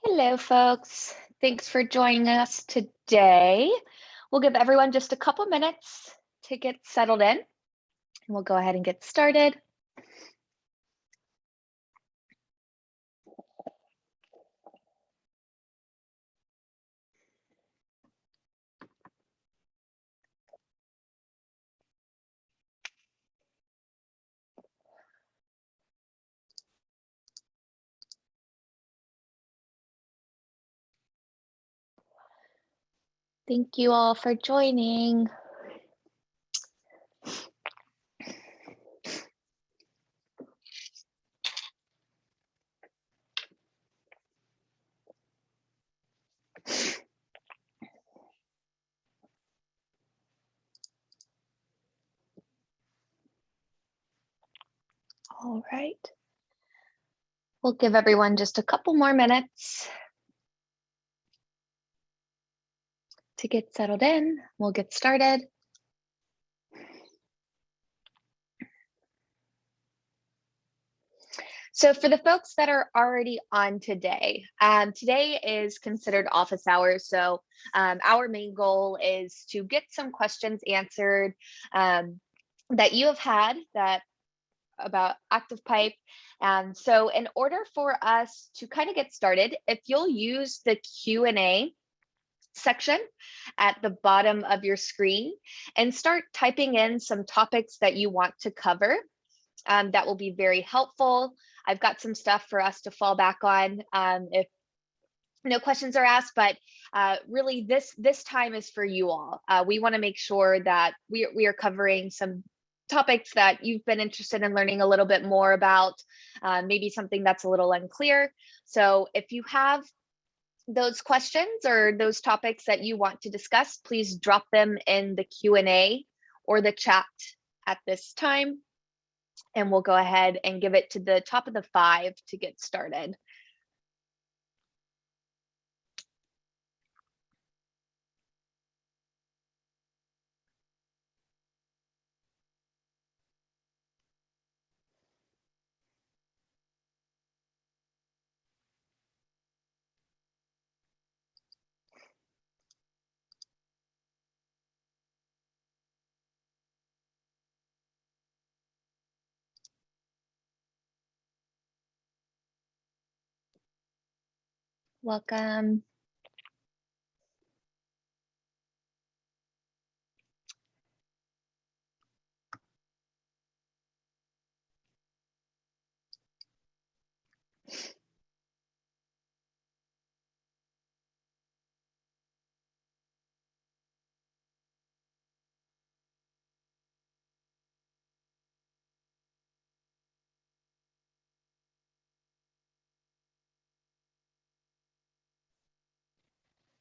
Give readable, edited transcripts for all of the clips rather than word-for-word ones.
Hello, folks. Thanks for joining us today. We'll give everyone just a couple minutes to get settled in, and we'll go ahead and get started. Thank you all for joining. All right. We'll give everyone just a couple more minutes to get settled in. We'll get started. So for the folks that are already on today, today is considered office hours. So our main goal is to get some questions answered that you have had about active pipe. So in order for us to kind of get started, if you'll use the Q&A section at the bottom of your screen and start typing in some topics that you want to cover, that will be very helpful. I've got some stuff for us to fall back on if no questions are asked, but really this time is for you all. We want to make sure that we are covering some topics that you've been interested in learning a little bit more about, maybe something that's a little unclear. So if you have those questions or those topics that you want to discuss, please drop them in the Q&A or the chat at this time, and we'll go ahead and give it to the top of the 5 to get started. Welcome.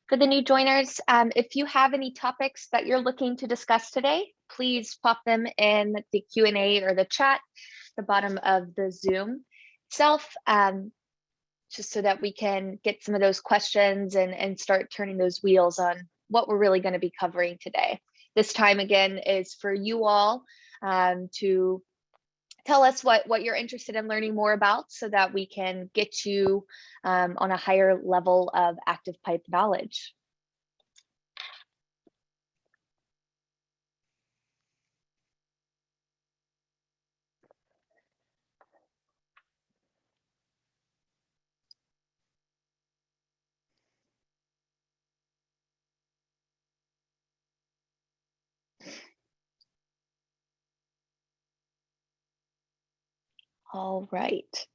For the new joiners, if you have any topics that you're looking to discuss today, please pop them in the Q&A or the chat, the bottom of the Zoom itself, just so that we can get some of those questions and start turning those wheels on what we're really going to be covering today. This time again is for you all to tell us what you're interested in learning more about so that we can get you on a higher level of active pipe knowledge. All right.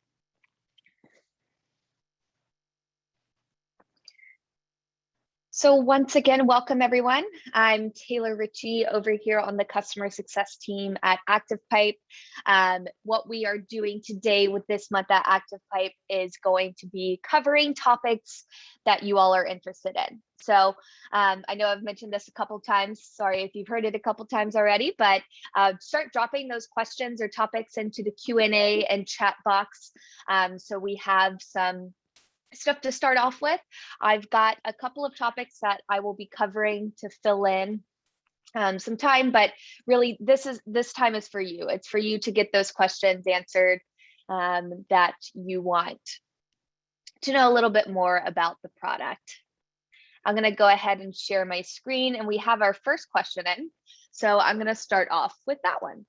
So once again, welcome everyone. I'm Taylor Ritchie over here on the customer success team at Active Pipe. What we are doing today with this month at Active Pipe is going to be covering topics that you all are interested in. So I know I've mentioned this a couple times. Sorry if you've heard it a couple times already, but start dropping those questions or topics into the Q&A and chat box. So we have some stuff to start off with. I've got a couple of topics that I will be covering to fill in some time, but really this time is for you. It's for you to get those questions answered that you want. to know a little bit more about the product. I'm going to go ahead and share my screen, and we have our first question in. So I'm going to start off with that one.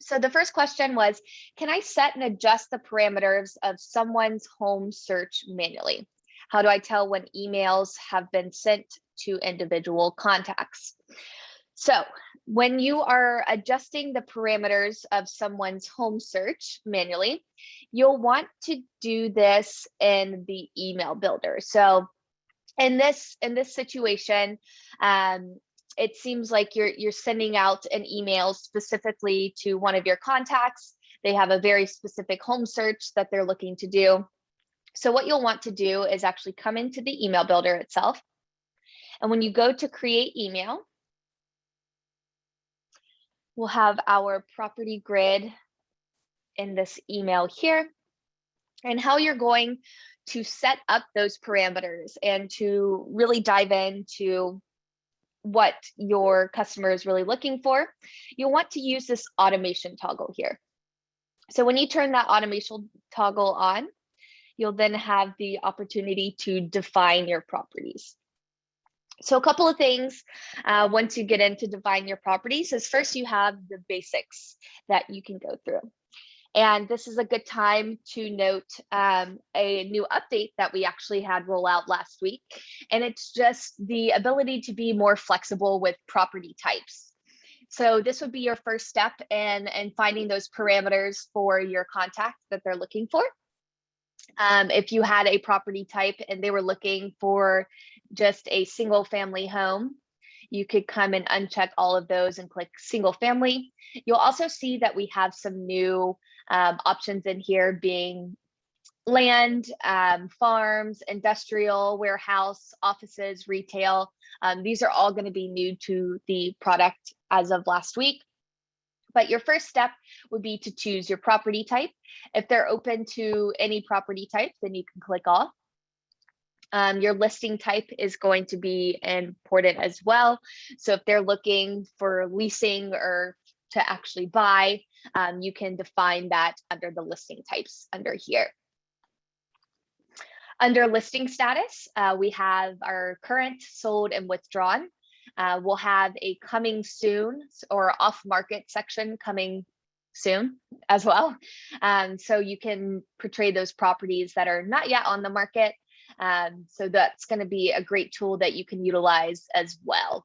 So the first question was, can I set and adjust the parameters of someone's home search manually? How do I tell when emails have been sent to individual contacts? So when you are adjusting the parameters of someone's home search manually, you'll want to do this in the email builder. So in this situation, it seems like you're sending out an email specifically to one of your contacts. They have a very specific home search that they're looking to do. So what you'll want to do is actually come into the email builder itself. And when you go to create email, we'll have our property grid in this email here, and how you're going to set up those parameters and to really dive into what your customer is really looking for. You'll want to use this automation toggle here. So when you turn that automation toggle on, you'll then have the opportunity to define your properties. So a couple of things once you get into define your properties is, first you have the basics that you can go through. And this is a good time to note a new update that we actually had roll out last week. And it's just the ability to be more flexible with property types. So this would be your first step in finding those parameters for your contact that they're looking for. If you had a property type and they were looking for just a single family home, you could come and uncheck all of those and click single family. You'll also see that we have some new options in here, being land, farms, industrial, warehouse, offices, retail. These are all going to be new to the product as of last week. But your first step would be to choose your property type. If they're open to any property type, then you can click off. Your listing type is going to be important as well. So if they're looking for leasing or to actually buy, you can define that under the listing types under here. Under listing status, we have our current, sold, and withdrawn. We'll have a coming soon or off market section coming soon as well. So you can portray those properties that are not yet on the market. So that's going to be a great tool that you can utilize as well.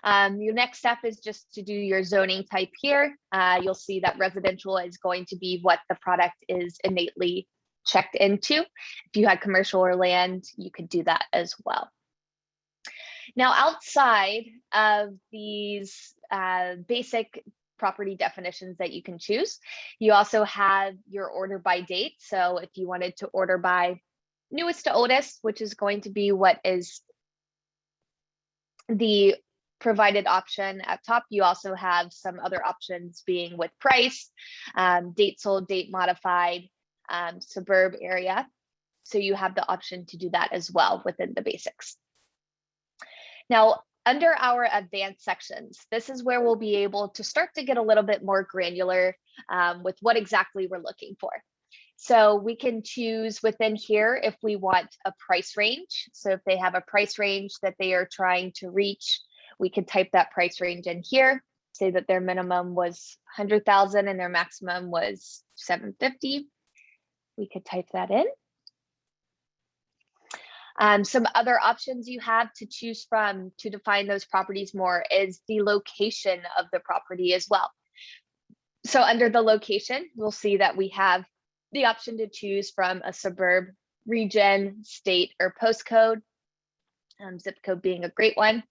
Your next step is just to do your zoning type here. You'll see that residential is going to be what the product is innately checked into. If you had commercial or land, you could do that as well. Now, outside of these basic property definitions that you can choose, you also have your order by date. So if you wanted to order by newest to oldest, which is going to be what is the provided option at top, you also have some other options, being with price, date sold, date modified, suburb area. So you have the option to do that as well within the basics. Now, under our advanced sections, this is where we'll be able to start to get a little bit more granular with what exactly we're looking for. So we can choose within here if we want a price range. So if they have a price range that they are trying to reach, we can type that price range in here. Say that their minimum was 100,000 and their maximum was 750. We could type that in. Some other options you have to choose from to define those properties more is the location of the property as well. So under the location, we'll see that we have the option to choose from a suburb, region, state, or postcode, zip code being a great one.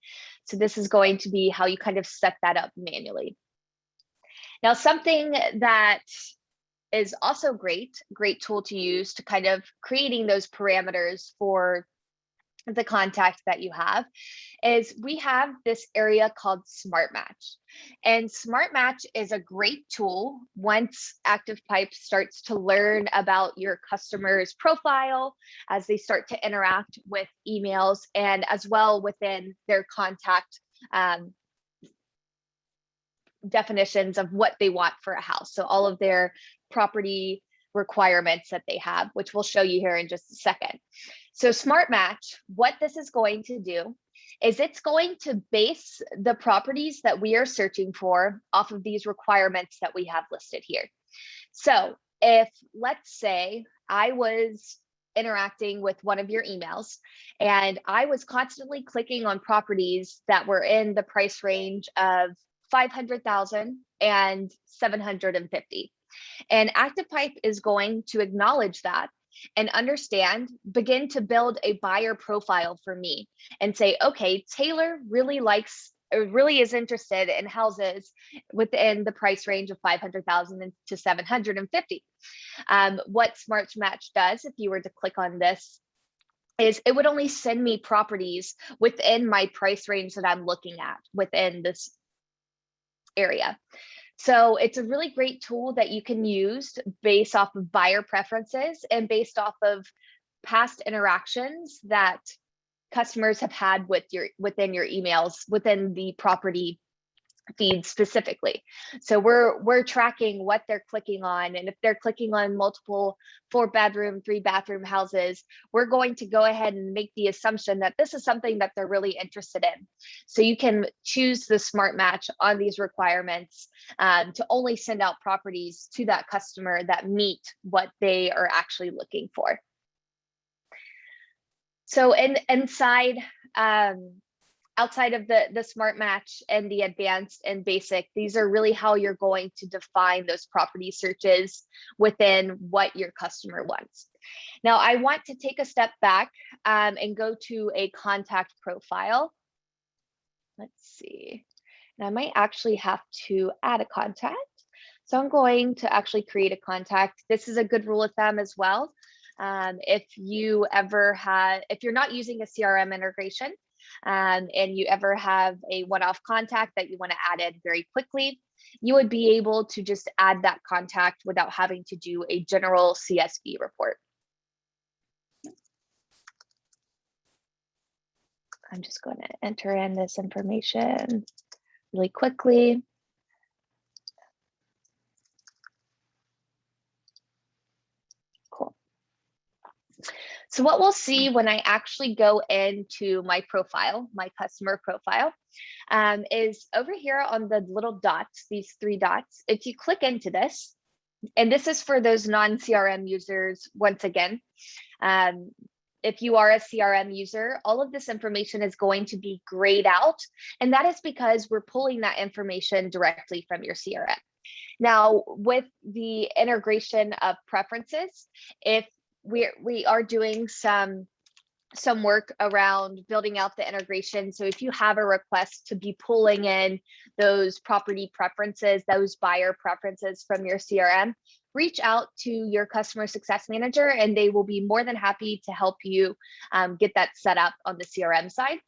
So this is going to be how you kind of set that up manually. Now, something that is also great tool to use to kind of creating those parameters for the contact that you have is we have this area called Smart Match. And Smart Match is a great tool once ActivePipe starts to learn about your customer's profile, as they start to interact with emails, and as well within their contact definitions of what they want for a house. So all of their property requirements that they have, which we'll show you here in just a second. So Smart Match, what this is going to do is it's going to base the properties that we are searching for off of these requirements that we have listed here. So if, let's say, I was interacting with one of your emails and I was constantly clicking on properties that were in the price range of 500,000 and 750. And ActivePipe is going to acknowledge that and understand, begin to build a buyer profile for me and say, okay, Taylor really is interested in houses within the price range of 500,000 to 750. What Smart Match does, if you were to click on this, is it would only send me properties within my price range that I'm looking at within this area. So it's a really great tool that you can use based off of buyer preferences and based off of past interactions that customers have had within your emails, within the property feed specifically. So we're tracking what they're clicking on, and if they're clicking on multiple 4-bedroom, 3-bathroom houses, we're going to go ahead and make the assumption that this is something that they're really interested in. So you can choose the Smart Match on these requirements to only send out properties to that customer that meet what they are actually looking for. So inside, outside of the Smart Match and the advanced and basic, these are really how you're going to define those property searches within what your customer wants. Now, I want to take a step back and go to a contact profile. Let's see. And I might actually have to add a contact. So I'm going to actually create a contact. This is a good rule of thumb as well. If you're not using a CRM integration, and you ever have a one-off contact that you want to add in very quickly, you would be able to just add that contact without having to do a general CSV report. I'm just going to enter in this information really quickly. Cool. So what we'll see when I actually go into my profile, my customer profile, is over here on the little dots, these 3 dots, if you click into this, and this is for those non-CRM users, once again, if you are a CRM user, all of this information is going to be grayed out, and that is because we're pulling that information directly from your CRM. Now, with the integration of preferences, if we are doing some work around building out the integration. So if you have a request to be pulling in those property preferences, those buyer preferences from your CRM, reach out to your customer success manager and they will be more than happy to help you get that set up on the CRM side.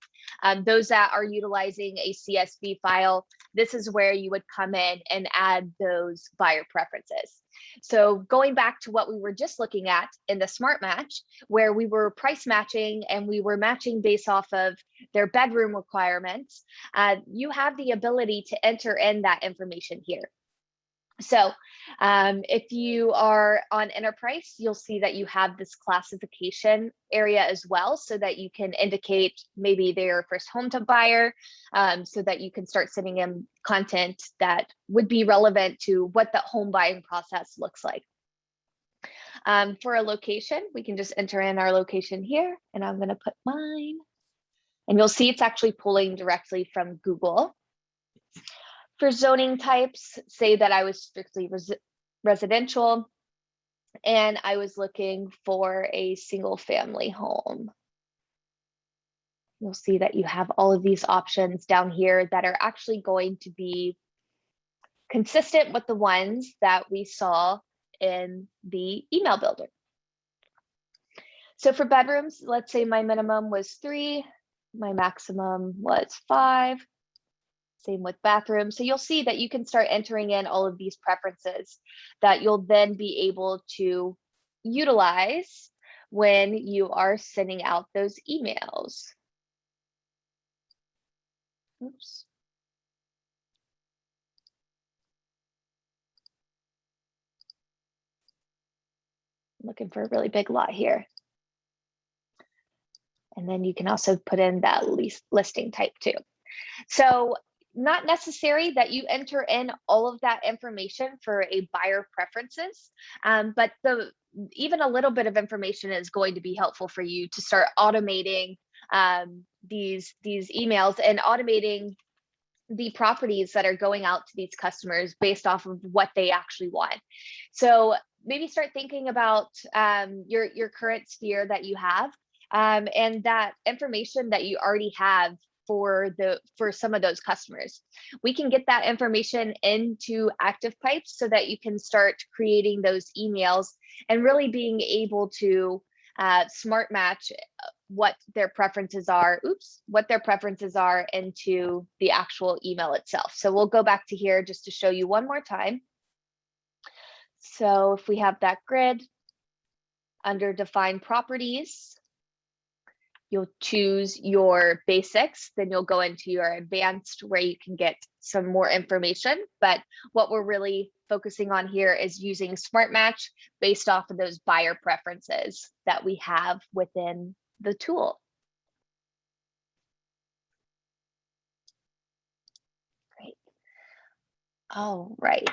Those that are utilizing a CSV file, this is where you would come in and add those buyer preferences. So going back to what we were just looking at in the Smart Match, where we were price matching and we were matching based off of their bedroom requirements, you have the ability to enter in that information here. So if you are on enterprise, you'll see that you have this classification area as well, so that you can indicate maybe their first home to buyer, so that you can start sending in content that would be relevant to what the home buying process looks like. For a location, we can just enter in our location here, and I'm going to put mine. And you'll see it's actually pulling directly from Google. For zoning types, say that I was strictly residential and I was looking for a single family home. You'll see that you have all of these options down here that are actually going to be consistent with the ones that we saw in the email builder. So for bedrooms, let's say my minimum was 3, my maximum was 5. Same with bathrooms. So you'll see that you can start entering in all of these preferences that you'll then be able to utilize when you are sending out those emails. Oops. looking for a really big lot here. And then you can also put in that listing type too. So not necessary that you enter in all of that information for a buyer preferences, but even a little bit of information is going to be helpful for you to start automating these emails and automating the properties that are going out to these customers based off of what they actually want. So maybe start thinking about your current sphere that you have, and that information that you already have for some of those customers. We can get that information into Active Pipes so that you can start creating those emails and really being able to smart match what their preferences are into the actual email itself. So we'll go back to here just to show you one more time. So if we have that grid under define properties, you'll choose your basics, then you'll go into your advanced where you can get some more information. But what we're really focusing on here is using Smart Match based off of those buyer preferences that we have within the tool. Great. All right.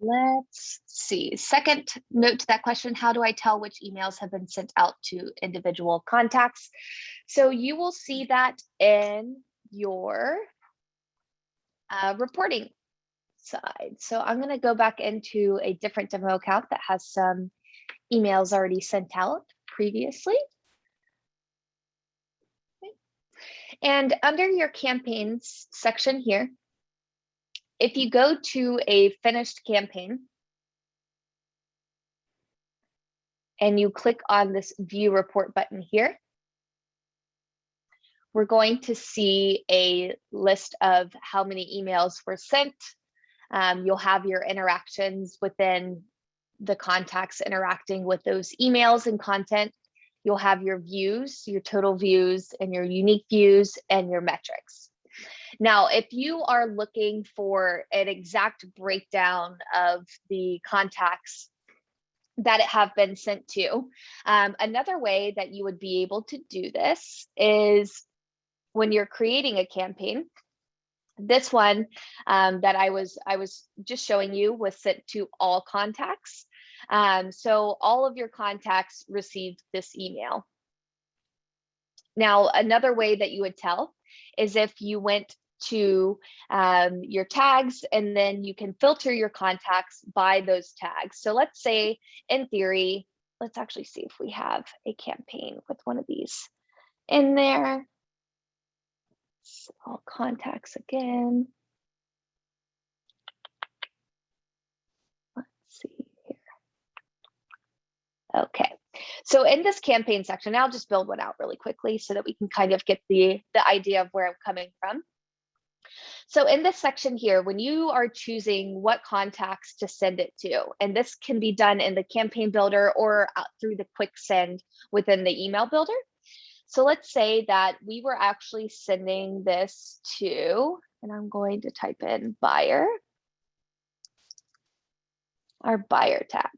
Let's see. Second note to that question, how do I tell which emails have been sent out to individual contacts? So you will see that in your reporting side. So I'm going to go back into a different demo account that has some emails already sent out previously. Okay. And under your campaigns section here, if you go to a finished campaign and you click on this view report button here, we're going to see a list of how many emails were sent. You'll have your interactions within the contacts interacting with those emails and content. You'll have your views, your total views, and your unique views, and your metrics. Now, if you are looking for an exact breakdown of the contacts that have been sent to, another way that you would be able to do this is when you're creating a campaign. This one that I was just showing you was sent to all contacts. So all of your contacts received this email. Now, another way that you would tell is if you went to your tags, and then you can filter your contacts by those tags. So let's say, in theory, let's actually see if we have a campaign with one of these in there. So all contacts again. Let's see here. Okay, so in this campaign section, I'll just build one out really quickly so that we can kind of get the idea of where I'm coming from. So in this section here, when you are choosing what contacts to send it to, and this can be done in the campaign builder or through the quick send within the email builder. So let's say that we were actually sending this to, and I'm going to type in buyer, our buyer tag.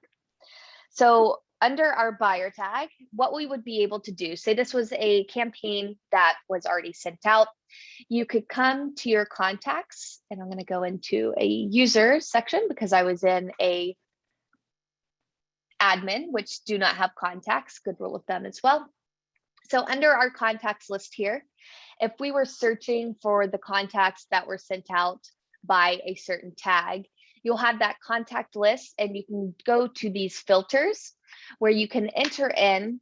So under our buyer tag, what we would be able to do, say this was a campaign that was already sent out, you could come to your contacts, and I'm going to go into a user section because I was in a admin, which do not have contacts, good rule of thumb as well. So under our contacts list here, if we were searching for the contacts that were sent out by a certain tag, you'll have that contact list, and you can go to these filters where you can enter in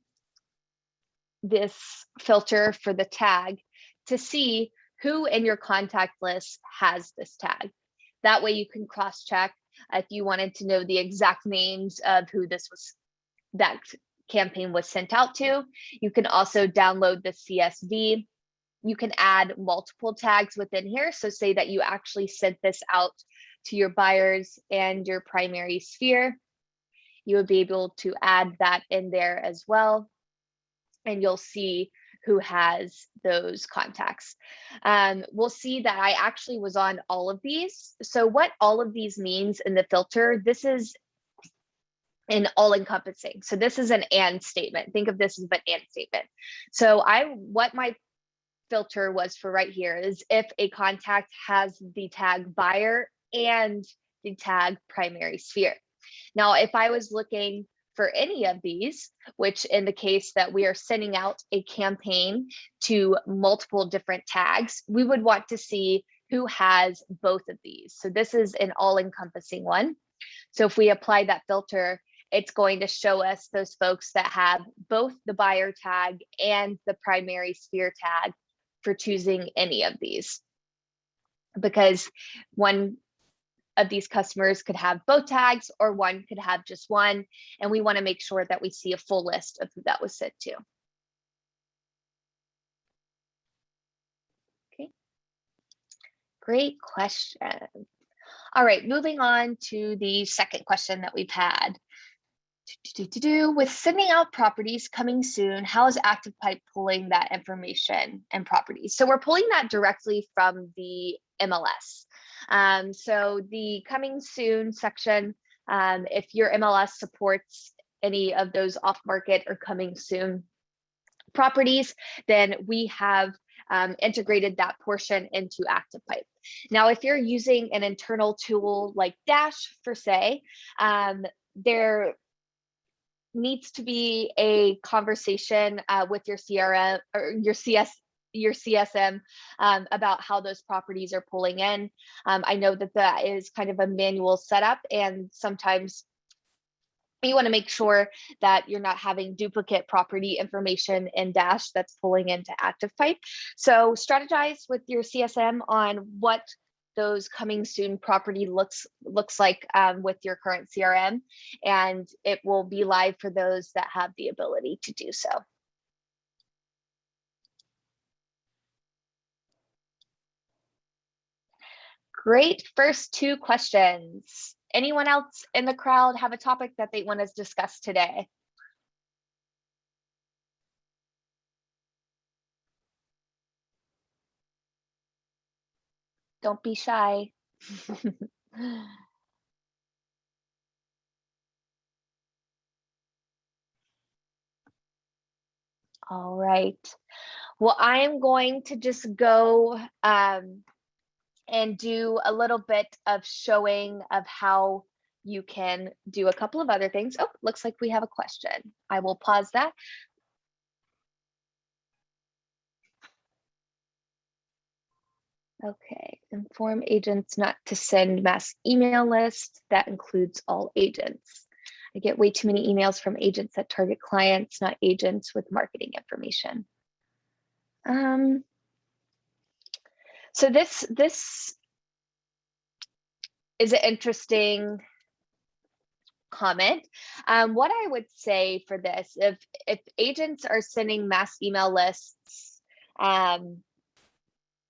this filter for the tag to see who in your contact list has this tag. That way you can cross-check if you wanted to know the exact names of who that campaign was sent out to. You can also download the CSV. You can add multiple tags within here. So say that you actually sent this out to your buyers and your primary sphere. You would be able to add that in there as well, and you'll see who has those contacts. We'll see that I actually was on all of these. So what all of these means in the filter, this is and all encompassing. So this is an and statement. Think of this as an and statement. So what my filter was for right here is if a contact has the tag buyer and the tag primary sphere. Now, if I was looking for any of these, which in the case that we are sending out a campaign to multiple different tags, we would want to see who has both of these. So this is an all-encompassing one. So if we apply that filter, it's going to show us those folks that have both the buyer tag and the primary sphere tag for choosing any of these. Because one of these customers could have both tags or one could have just one. And we want to make sure that we see a full list of who that was sent to. Okay, great question. All right, moving on to the second question that we've had. With sending out properties coming soon, how is ActivePipe pulling that information and properties? So we're pulling that directly from the MLS. So the coming soon section, if your MLS supports any of those off-market or coming soon properties, then we have integrated that portion into ActivePipe. Now, if you're using an internal tool like Dash, for say, there needs to be a conversation with your CRM or your CSM about how those properties are pulling in. I know that that is kind of a manual setup, and sometimes you want to make sure that you're not having duplicate property information in Dash that's pulling into ActivePipe. So strategize with your CSM on what those coming soon property looks like with your current CRM, and it will be live for those that have the ability to do so. Great first two questions. Anyone else in the crowd have a topic that they want to discuss today? Don't be shy. All right. Well, I am going to just go and do a little bit of showing of how you can do a couple of other things. Oh, looks like we have a question. I will pause that. Okay, inform agents not to send mass email lists. That includes all agents. I get way too many emails from agents that target clients, not agents with marketing information. So this is an interesting comment. What I would say for this, if agents are sending mass email lists,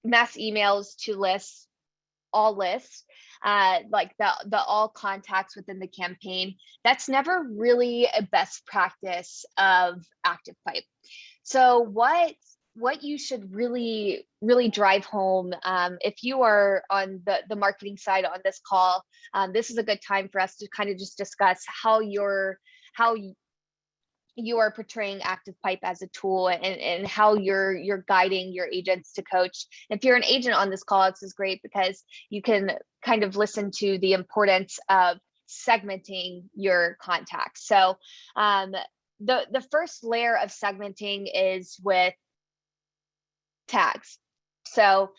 mass emails to lists, all lists, like the all contacts within the campaign, that's never really a best practice of ActivePipe. So what you should really drive home, if you are on the marketing side on this call, this is a good time for us to kind of just discuss how you are portraying ActivePipe as a tool, and how you're guiding your agents to coach. If you're an agent on this call, this is great because you can kind of listen to the importance of segmenting your contacts. So the first layer of segmenting is with tags. So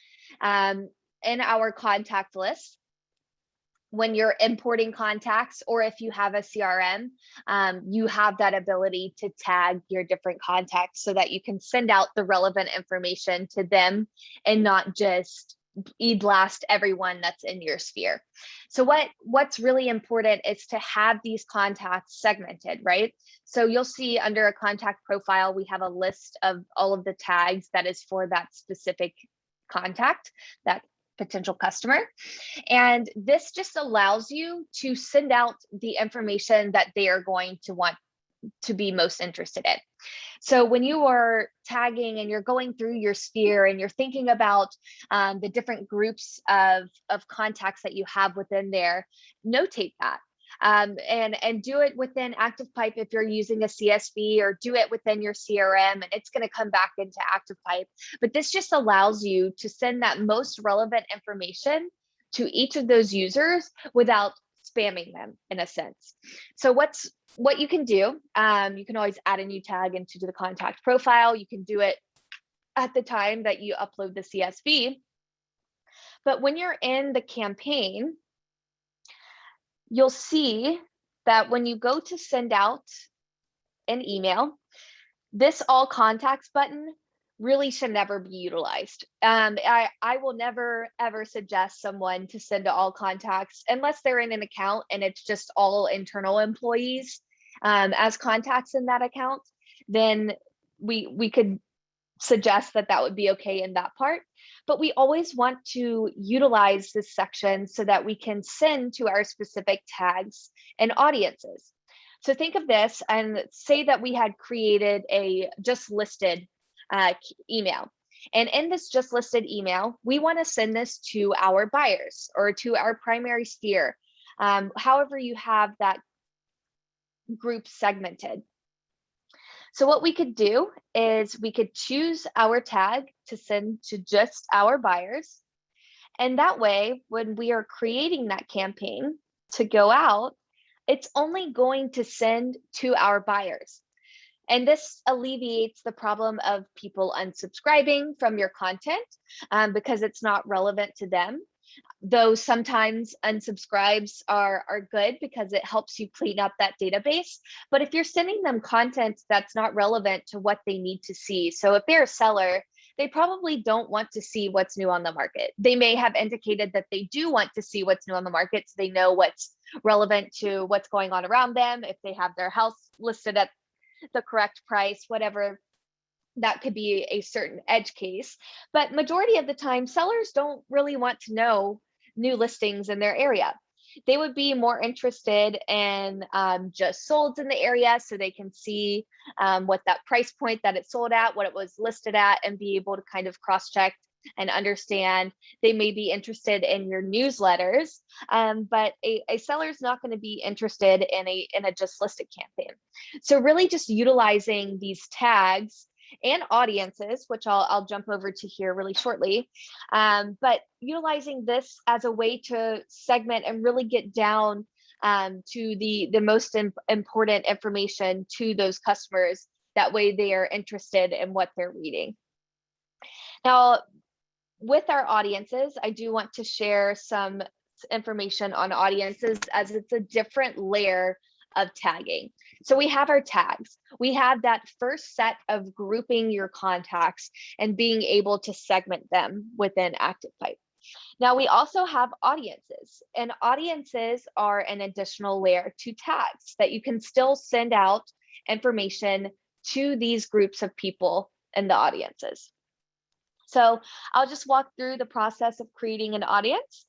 in our contact list, when you're importing contacts, or if you have a CRM, you have that ability to tag your different contacts so that you can send out the relevant information to them and not just e-blast everyone that's in your sphere. So what's really important is to have these contacts segmented, right? So you'll see under a contact profile, we have a list of all of the tags that is for that specific contact, that potential customer. And this just allows you to send out the information that they are going to want to be most interested in. So when you are tagging and you're going through your sphere and you're thinking about the different groups of contacts that you have within there, notate that. and do it within ActivePipe if you're using a CSV, or do it within your CRM, and it's going to come back into ActivePipe. But this just allows you to send that most relevant information to each of those users without spamming them, in a sense. So what you can do, you can always add a new tag into the contact profile. You can do it at the time that you upload the CSV. But when you're in the campaign, you'll see that when you go to send out an email, this all contacts button really should never be utilized. I will never, ever suggest someone to send to all contacts unless they're in an account and it's just all internal employees as contacts in that account. Then we could suggest that that would be okay in that part. But we always want to utilize this section so that we can send to our specific tags and audiences. So think of this, and say that we had created a just listed email. And in this just listed email, we want to send this to our buyers or to our primary sphere, however you have that group segmented. So what we could do is we could choose our tag to send to just our buyers. And that way, when we are creating that campaign to go out, it's only going to send to our buyers. And this alleviates the problem of people unsubscribing from your content because it's not relevant to them. Though sometimes unsubscribes are good because it helps you clean up that database. But if you're sending them content that's not relevant to what they need to see, so if they're a seller, they probably don't want to see what's new on the market. They may have indicated that they do want to see what's new on the market, so they know what's relevant to what's going on around them. If they have their house listed at the correct price, whatever, that could be a certain edge case. But majority of the time, sellers don't really want to know new listings in their area. They would be more interested in just solds in the area, so they can see what that price point that it sold at, what it was listed at, and be able to kind of cross-check and understand. They may be interested in your newsletters, but a seller is not going to be interested in a just listed campaign. So really just utilizing these tags and audiences, which I'll jump over to here really shortly, but utilizing this as a way to segment and really get down to the most important information to those customers. That way they are interested in what they're reading. Now, with our audiences, I do want to share some information on audiences, as it's a different layer of tagging. So we have our tags. We have that first set of grouping your contacts and being able to segment them within ActivePipe. Now we also have audiences, and audiences are an additional layer to tags that you can still send out information to these groups of people in the audiences. So I'll just walk through the process of creating an audience.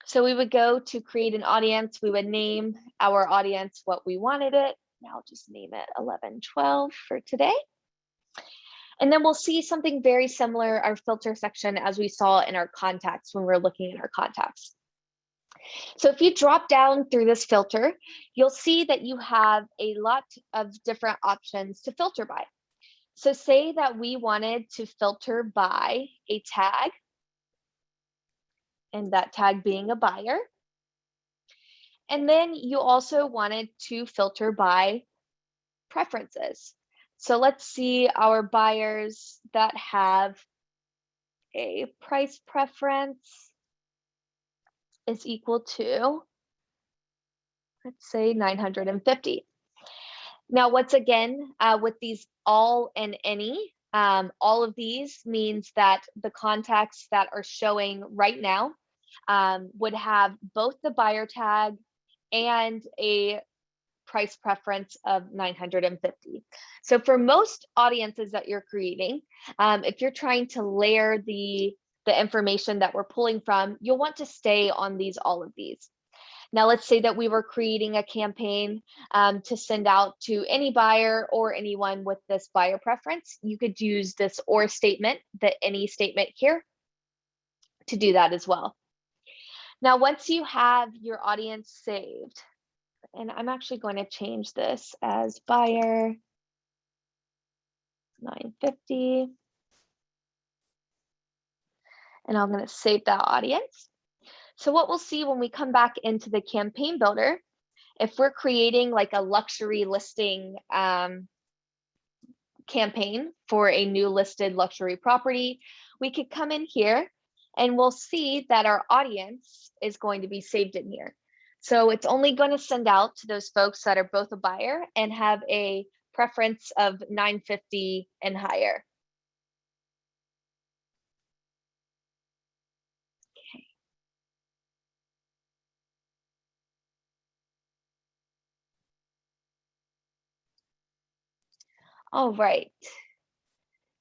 So we would go to create an audience. We would name our audience what we wanted it. Now I'll just name it 1112 for today. And then we'll see something very similar, our filter section, as we saw in our contacts when we're looking at our contacts. So if you drop down through this filter, you'll see that you have a lot of different options to filter by. So say that we wanted to filter by a tag, and that tag being a buyer. And then you also wanted to filter by preferences. So let's see our buyers that have a price preference is equal to, let's say, 950. Now, once again, with these all and any, all of these means that the contacts that are showing right now would have both the buyer tag and a price preference of 950. So for most audiences that you're creating, if you're trying to layer the information that we're pulling from, you'll want to stay on all of these. Now, let's say that we were creating a campaign to send out to any buyer or anyone with this buyer preference. You could use this or statement, the any statement here, to do that as well. Now, once you have your audience saved, And I'm actually going to change this as buyer 950. And I'm going to save that audience. So what we'll see when we come back into the campaign builder, if we're creating like a luxury listing campaign for a new listed luxury property, we could come in here and we'll see that our audience is going to be saved in here. So it's only going to send out to those folks that are both a buyer and have a preference of 950 and higher. Okay. All right.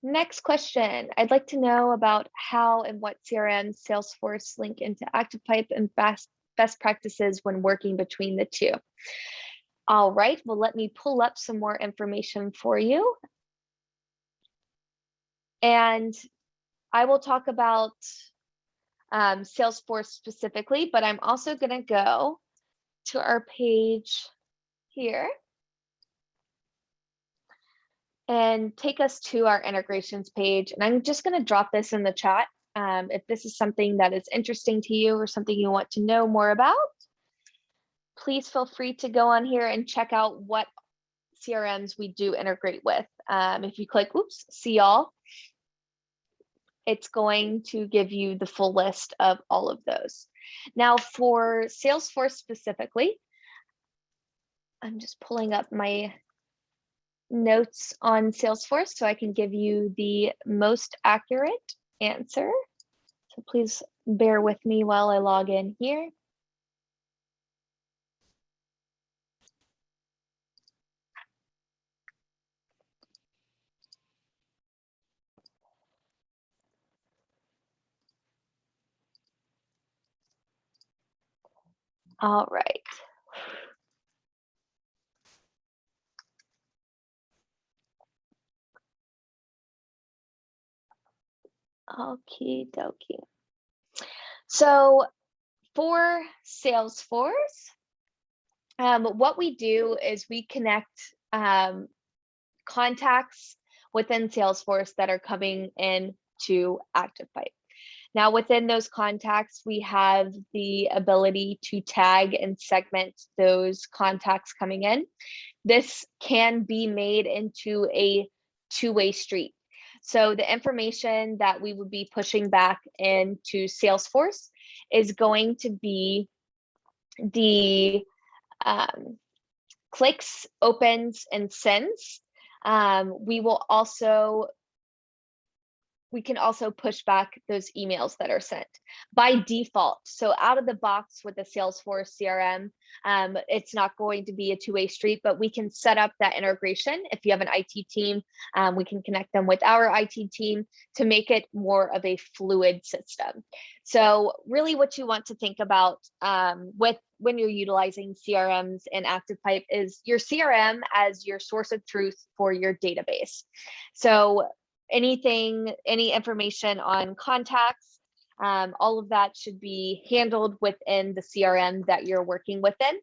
Next question. I'd like to know about how and what CRM Salesforce link into ActivePipe and best practices when working between the two. All right, well, let me pull up some more information for you. And I will talk about Salesforce specifically, but I'm also going to go to our page here and take us to our integrations page. And I'm just going to drop this in the chat. If this is something that is interesting to you or something you want to know more about, please feel free to go on here and check out what CRMs we do integrate with. If you click, oops, see all, it's going to give you the full list of all of those. Now for Salesforce specifically, I'm just pulling up my notes on Salesforce so I can give you the most accurate answer. So please bear with me while I log in here. All right. Okie dokie. So for Salesforce, what we do is we connect contacts within Salesforce that are coming in to ActivePipe. Now, within those contacts, we have the ability to tag and segment those contacts coming in. This can be made into a two-way street. So the information that we would be pushing back into Salesforce is going to be the clicks, opens, and sends. We can also push back those emails that are sent by default. So out of the box with the Salesforce CRM, it's not going to be a two-way street, but we can set up that integration. If you have an IT team, we can connect them with our IT team to make it more of a fluid system. So really what you want to think about when you're utilizing CRMs and ActivePipe is your CRM as your source of truth for your database. So any information on contacts, all of that should be handled within the CRM that you're working within.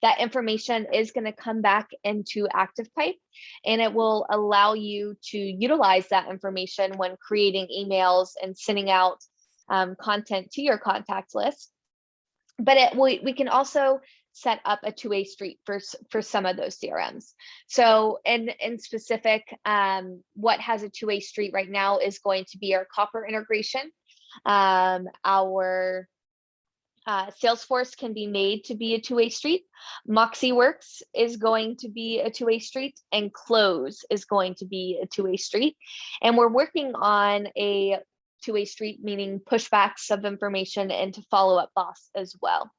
That information is going to come back into ActivePipe, and it will allow you to utilize that information when creating emails and sending out content to your contact list. But we can also set up a two-way street for some of those CRMs. So in specific, what has a two-way street right now is going to be our Copper integration. Our Salesforce can be made to be a two-way street. MoxieWorks is going to be a two-way street, and Close is going to be a two-way street. And we're working on a two-way street, meaning pushbacks of information into follow-up boss as well.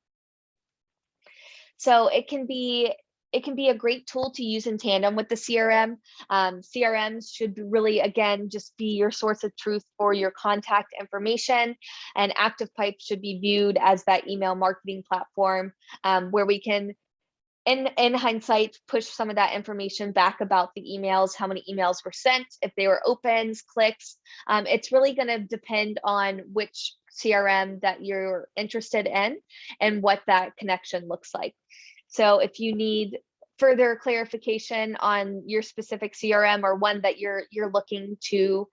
So it can be a great tool to use in tandem with the CRM. CRMs should really, again, just be your source of truth for your contact information, and ActivePipe should be viewed as that email marketing platform where we can, in hindsight, push some of that information back about the emails, how many emails were sent, if they were opens, clicks. It's really going to depend on which CRM that you're interested in and what that connection looks like. So if you need further clarification on your specific CRM or one that you're looking to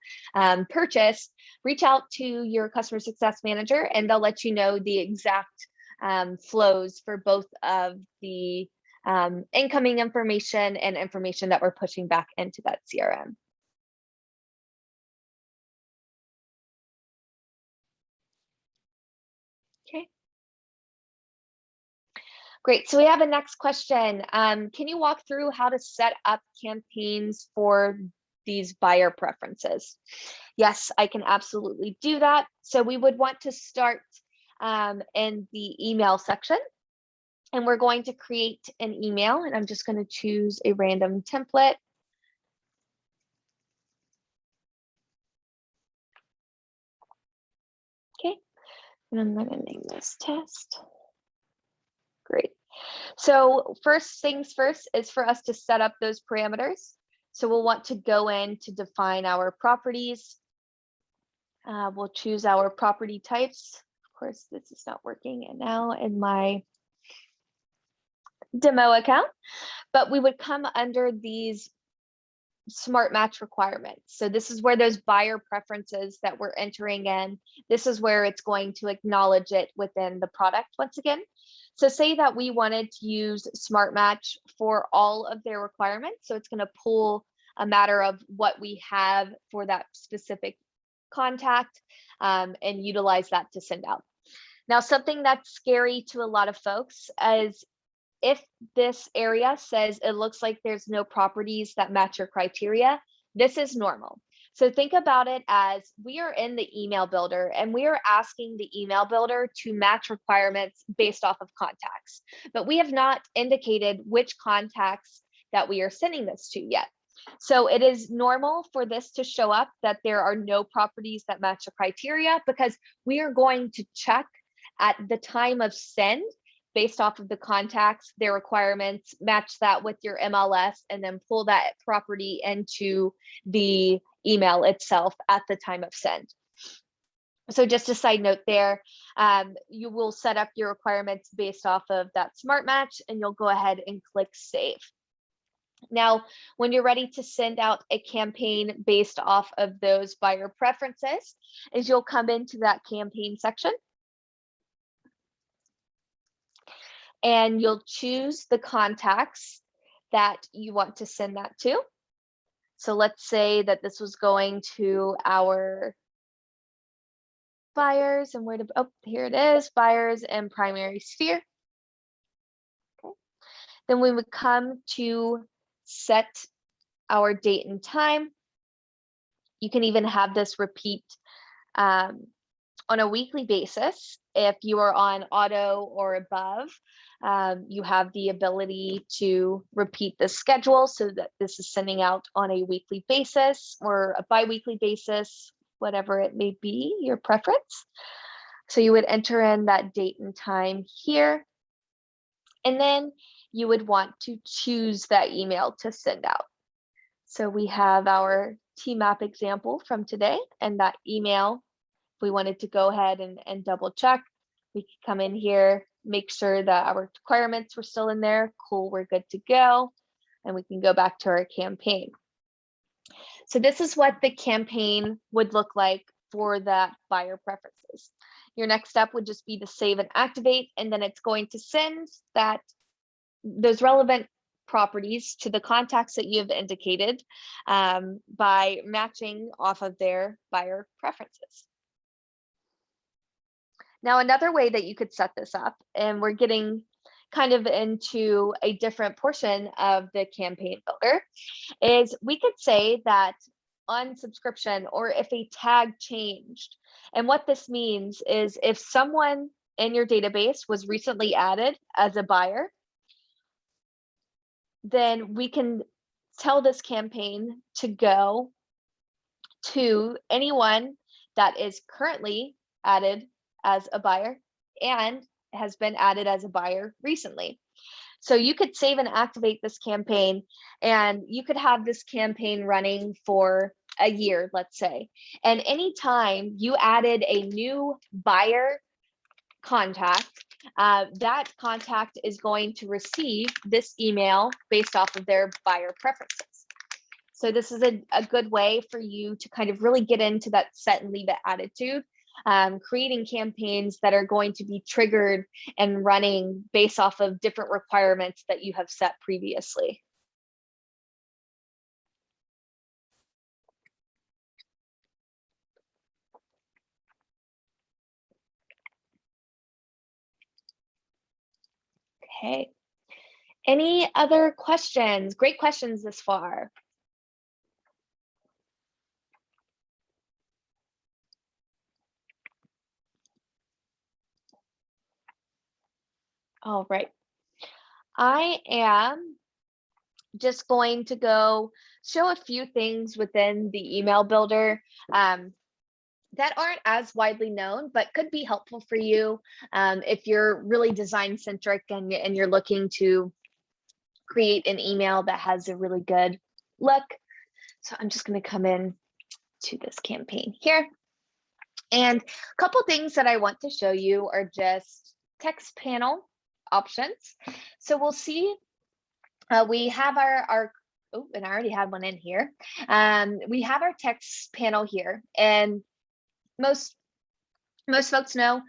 purchase, reach out to your customer success manager and they'll let you know the exact flows for both of the incoming information and information that we're pushing back into that CRM. Okay. Great. So we have a next question. Can you walk through how to set up campaigns for these buyer preferences? Yes, I can absolutely do that. So we would want to start in the email section. And we're going to create an email, and I'm just going to choose a random template. Okay, and I'm going to name this test. Great. So first things first is for us to set up those parameters. So we'll want to go in to define our properties. We'll choose our property types. Of course, this is not working and now in my demo account, but we would come under these smart match requirements. So this is where those buyer preferences that we're entering in, this is where it's going to acknowledge it within the product once again. So say that we wanted to use smart match for all of their requirements. So it's going to pull a matter of what we have for that specific contact and utilize that to send out. Now, something that's scary to a lot of folks is if this area says it looks like there's no properties that match your criteria, this is normal. So think about it as we are in the email builder and we are asking the email builder to match requirements based off of contacts, but we have not indicated which contacts that we are sending this to yet. So it is normal for this to show up that there are no properties that match the criteria because we are going to check at the time of send based off of the contacts, their requirements, match that with your MLS, and then pull that property into the email itself at the time of send. So just a side note there, you will set up your requirements based off of that smart match, and you'll go ahead and click save. Now, when you're ready to send out a campaign based off of those buyer preferences, is you'll come into that campaign section. And you'll choose the contacts that you want to send that to. So let's say that this was going to our buyers and where to, oh, here it is, buyers and primary sphere. Okay. Then we would come to set our date and time. You can even have this repeat on a weekly basis. If you are on auto or above, you have the ability to repeat the schedule so that this is sending out on a weekly basis or a bi-weekly basis, whatever it may be, your preference. So you would enter in that date and time here. And then you would want to choose that email to send out. So we have our TMAP example from today, and that email, if we wanted to go ahead and double check, we could come in here, make sure that our requirements were still in there. Cool, we're good to go. And we can go back to our campaign. So this is what the campaign would look like for that buyer preferences. Your next step would just be to save and activate, and then it's going to send those relevant properties to the contacts that you have indicated by matching off of their buyer preferences. Now, another way that you could set this up, and we're getting kind of into a different portion of the campaign builder, is we could say that on subscription or if a tag changed. And what this means is if someone in your database was recently added as a buyer, then we can tell this campaign to go to anyone that is currently added as a buyer and has been added as a buyer recently. So you could save and activate this campaign, and you could have this campaign running for a year, let's say. And anytime you added a new buyer contact that contact is going to receive this email based off of their buyer preferences. So this is a good way for you to kind of really get into that set and leave it attitude, creating campaigns that are going to be triggered and running based off of different requirements that you have set previously. Okay. Any other questions? Great questions this far. All right. I am just going to go show a few things within the email builder that aren't as widely known, but could be helpful for you if you're really design centric and you're looking to create an email that has a really good look. So I'm just going to come in to this campaign here. And a couple things that I want to show you are just text panel options. So we'll see, we have our oh, and I already had one in here. We have our text panel here, and most folks know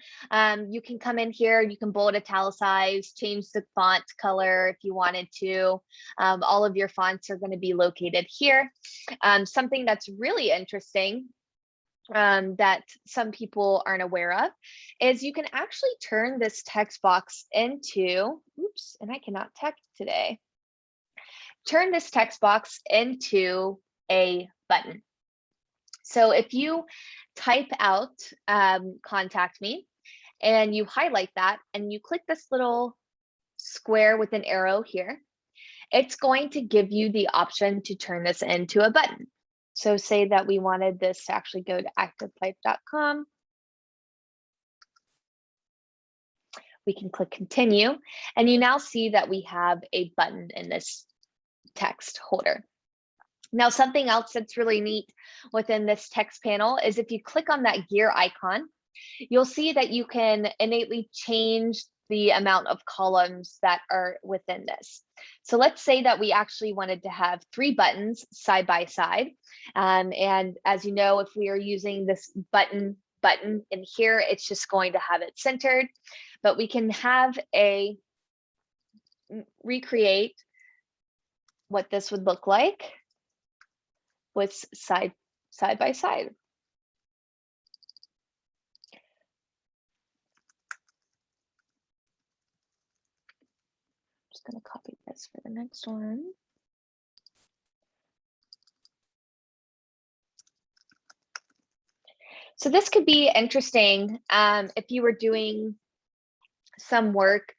you can come in here, you can bold, italicize, change the font color if you wanted to. All of your fonts are going to be located here. Something that's really interesting that some people aren't aware of is you can actually turn this text box into, oops, and I cannot text today, turn this text box into a button. So if you type out contact me and you highlight that and you click this little square with an arrow here, it's going to give you the option to turn this into a button. So say that we wanted this to actually go to activepipe.com. We can click continue, and you now see that we have a button in this text holder. Now, something else that's really neat within this text panel is if you click on that gear icon, you'll see that you can innately change the amount of columns that are within this. So let's say that we actually wanted to have 3 buttons side by side. And as you know, if we are using this button in here, it's just going to have it centered, but we can have a recreate what this would look like with side by side. Just going to copy this for the next one. So this could be interesting if you were doing some work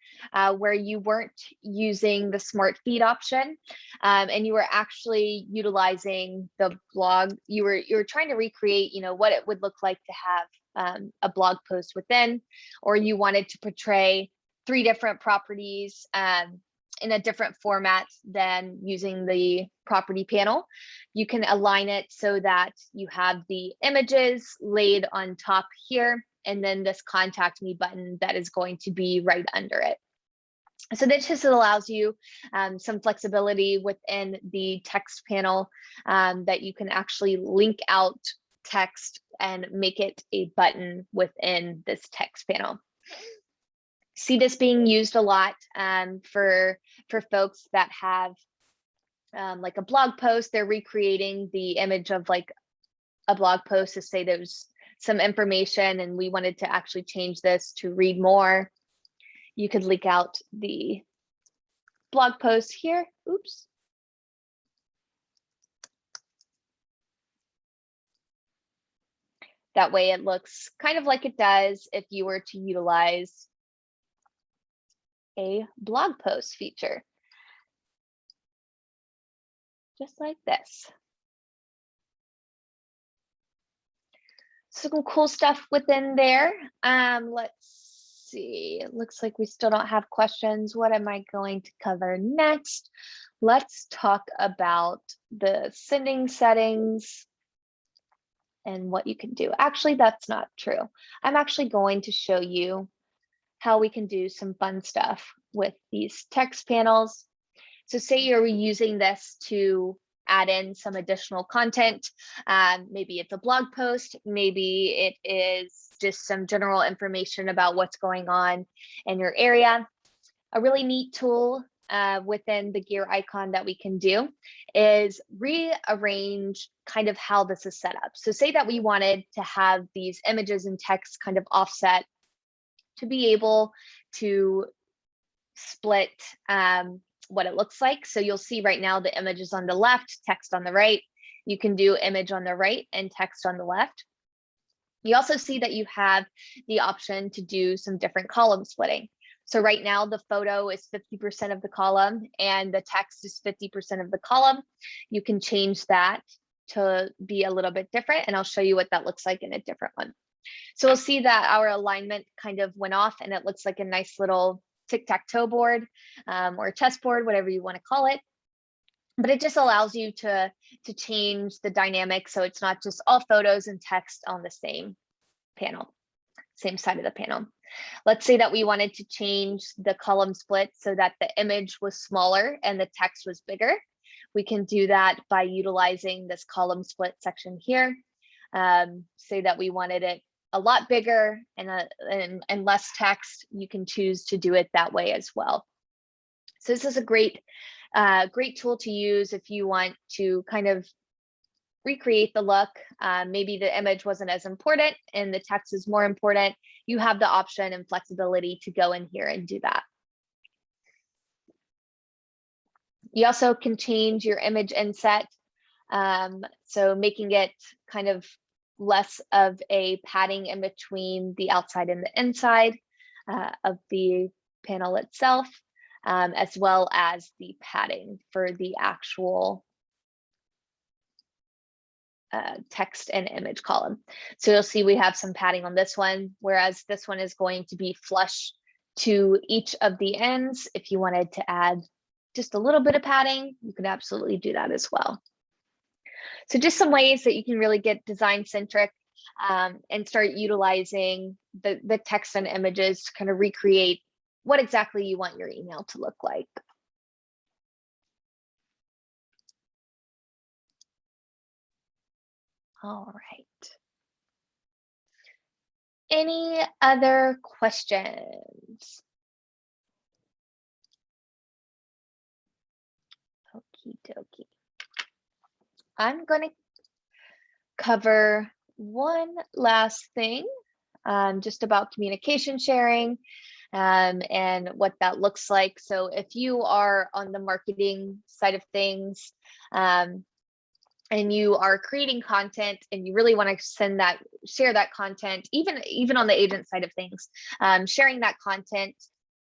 where you weren't using the smart feed option and you were actually utilizing the blog. You were trying to recreate, what it would look like to have a blog post within, or you wanted to portray 3 different properties in a different format than using the property panel. You can align it so that you have the images laid on top here, and then this contact me button that is going to be right under it. So this just allows you some flexibility within the text panel that you can actually link out text and make it a button within this text panel. See this being used a lot for folks that have like a blog post. They're recreating the image of like a blog post to say there's some information and we wanted to actually change this to read more. You could link out the blog post here. Oops. That way it looks kind of like it does if you were to utilize a blog post feature. Just like this. Some cool stuff within there. Let's see. It looks like we still don't have questions. What am I going to cover next? Let's talk about the sending settings and what you can do. Actually, that's not true. I'm actually going to show you how we can do some fun stuff with these text panels. So say you're using this to add in some additional content. Maybe it's a blog post, maybe it is just some general information about what's going on in your area. A really neat tool within the gear icon that we can do is rearrange kind of how this is set up. So say that we wanted to have these images and text kind of offset to be able to split what it looks like. So you'll see right now the image is on the left, text on the right. You can do image on the right and text on the left. You also see that you have the option to do some different column splitting. So right now the photo is 50% of the column and the text is 50% of the column. You can change that to be a little bit different, and I'll show you what that looks like in a different one. So we'll see that our alignment kind of went off and it looks like a nice little tic-tac-toe board or chessboard, whatever you want to call it. But it just allows you to change the dynamic so it's not just all photos and text on the same panel, same side of the panel. Let's say that we wanted to change the column split so that the image was smaller and the text was bigger. We can do that by utilizing this column split section here. Say that we wanted it a lot bigger and less text, you can choose to do it that way as well. So this is a great tool to use if you want to kind of recreate the look. Maybe the image wasn't as important and the text is more important. You have the option and flexibility to go in here and do that. You also can change your image inset. So making it kind of less of a padding in between the outside and the inside of the panel itself, as well as the padding for the actual text and image column. So you'll see we have some padding on this one, whereas this one is going to be flush to each of the ends. If you wanted to add just a little bit of padding, you could absolutely do that as well. So just some ways that you can really get design centric and start utilizing the text and images to kind of recreate what exactly you want your email to look like. All right. Any other questions? Okie dokie. I'm going to cover one last thing just about communication sharing and what that looks like. So if you are on the marketing side of things and you are creating content and you really want to share that content, even on the agent side of things, sharing that content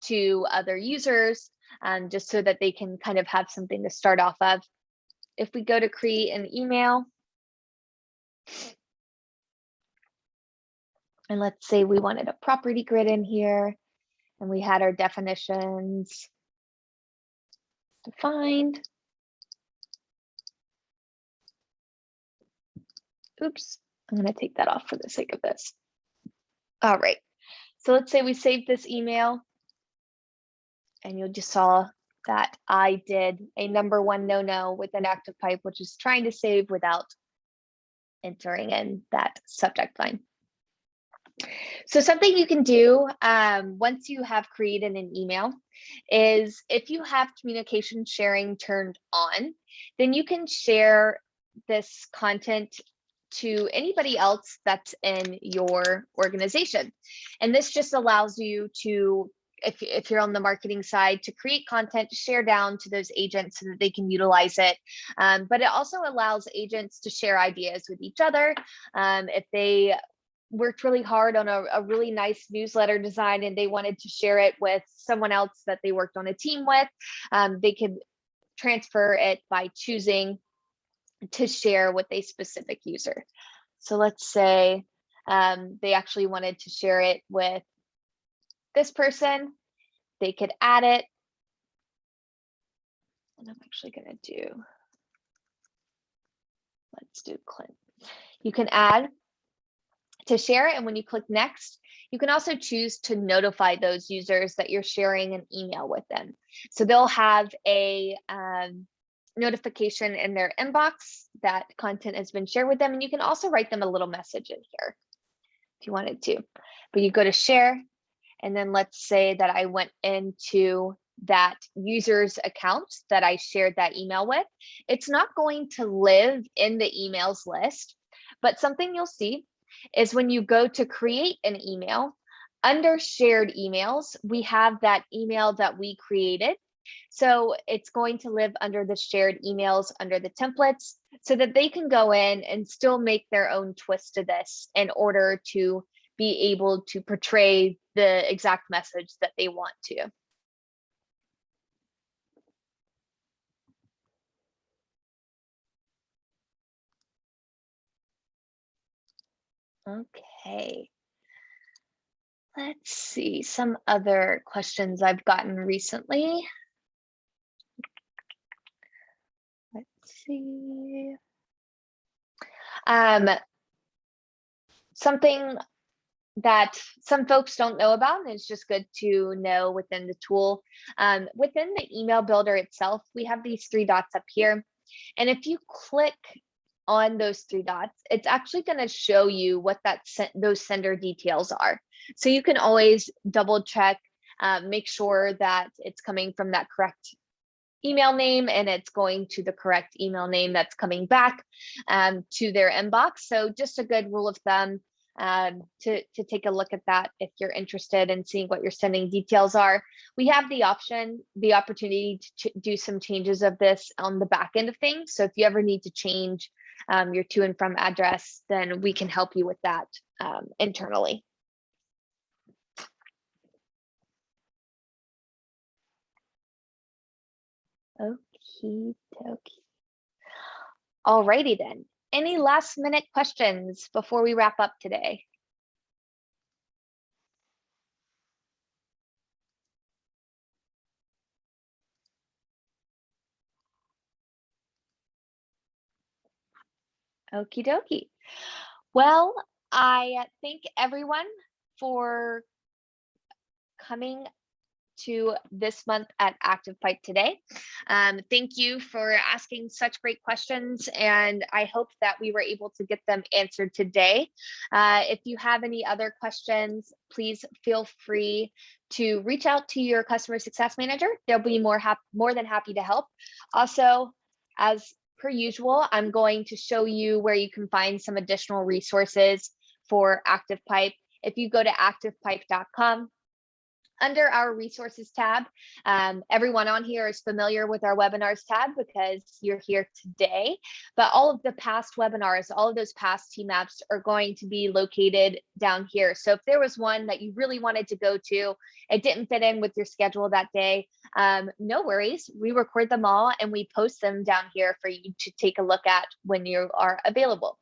to other users just so that they can kind of have something to start off of. If we go to create an email, and let's say we wanted a property grid in here, and we had our definitions defined. Oops, I'm going to take that off for the sake of this. All right, so let's say we saved this email, and you just saw that I did a number one no with an active pipe, which is trying to save without entering in that subject line. So something you can do once you have created an email is if you have communication sharing turned on, then you can share this content to anybody else that's in your organization. And this just allows you to, if you're on the marketing side, to create content to share down to those agents so that they can utilize it. But it also allows agents to share ideas with each other. If they worked really hard on a really nice newsletter design and they wanted to share it with someone else that they worked on a team with, they could transfer it by choosing to share with a specific user. So let's say they actually wanted to share it with this person. They could add it. And I'm actually going to do, let's do Clint. You can add to share it, and when you click next, You can also choose to notify those users that you're sharing an email with them. So they'll have a notification in their inbox that content has been shared with them. And you can also write them a little message in here if you wanted to. But you go to share, and then let's say that I went into that user's account that I shared that email with. It's not going to live in the emails list, but something you'll see is when you go to create an email, under shared emails, we have that email that we created. So it's going to live under the shared emails under the templates so that they can go in and still make their own twist to this in order to be able to portray the exact message that they want to. Okay. Let's see some other questions I've gotten recently. Let's see. Something that some folks don't know about, and it's just good to know within the tool. Within the email builder itself, we have these 3 dots up here. And if you click on those 3 dots, it's actually going to show you what those sender details are. So you can always double check, make sure that it's coming from that correct email name and it's going to the correct email name that's coming back to their inbox. So just a good rule of thumb to take a look at that if you're interested in seeing what your sending details are. We have the opportunity to do some changes of this on the back end of things. So if you ever need to change your to and from address, then we can help you with that internally. Okie dokie. Alrighty then. Any last minute questions before we wrap up today? Okie dokie. Well, I thank everyone for coming to this month at Active Pipe today. Thank you for asking such great questions, and I hope that we were able to get them answered today. If you have any other questions, please feel free to reach out to your customer success manager. They'll be more than happy to help. Also, as per usual, I'm going to show you where you can find some additional resources for Active Pipe. If you go to activepipe.com, under our resources tab, everyone on here is familiar with our webinars tab because you're here today, but all of the past webinars, all of those past TMAPs are going to be located down here. So if there was one that you really wanted to go to, it didn't fit in with your schedule that day, no worries. We record them all and we post them down here for you to take a look at when you are available.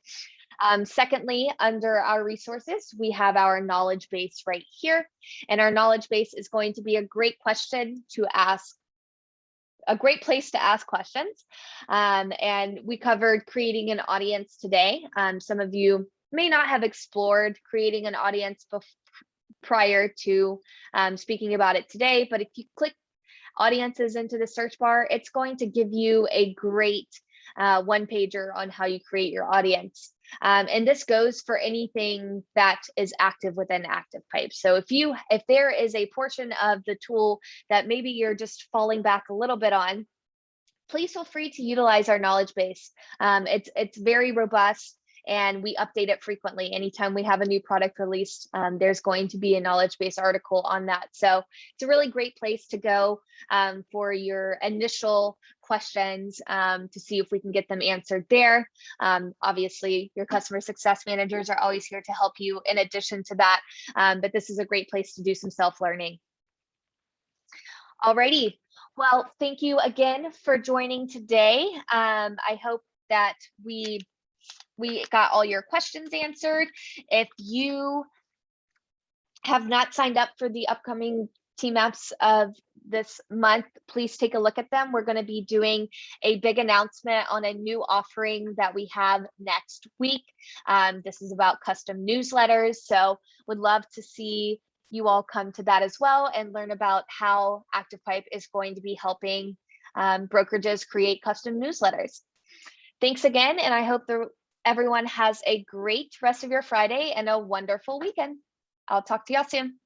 Secondly, under our resources, we have our knowledge base right here. And our knowledge base is going to be a great question to ask, a great place to ask questions. And we covered creating an audience today. Some of you may not have explored creating an audience prior to speaking about it today, but if you click audiences into the search bar, it's going to give you a great one-pager on how you create your audience. And this goes for anything that is active within ActivePipe. So if there is a portion of the tool that maybe you're just falling back a little bit on, please feel free to utilize our knowledge base. It's very robust and we update it frequently. Anytime we have a new product released, there's going to be a knowledge base article on that. So it's a really great place to go for your initial questions to see if we can get them answered there. Obviously, your customer success managers are always here to help you in addition to that, but this is a great place to do some self-learning. Alrighty. Well, thank you again for joining today. I hope that we got all your questions answered. If you have not signed up for the upcoming team apps of this month, please take a look at them. We're going to be doing a big announcement on a new offering that we have next week. This is about custom newsletters. So would love to see you all come to that as well and learn about how ActivePipe is going to be helping brokerages create custom newsletters. Thanks again, and I hope everyone has a great rest of your Friday and a wonderful weekend. I'll talk to y'all soon.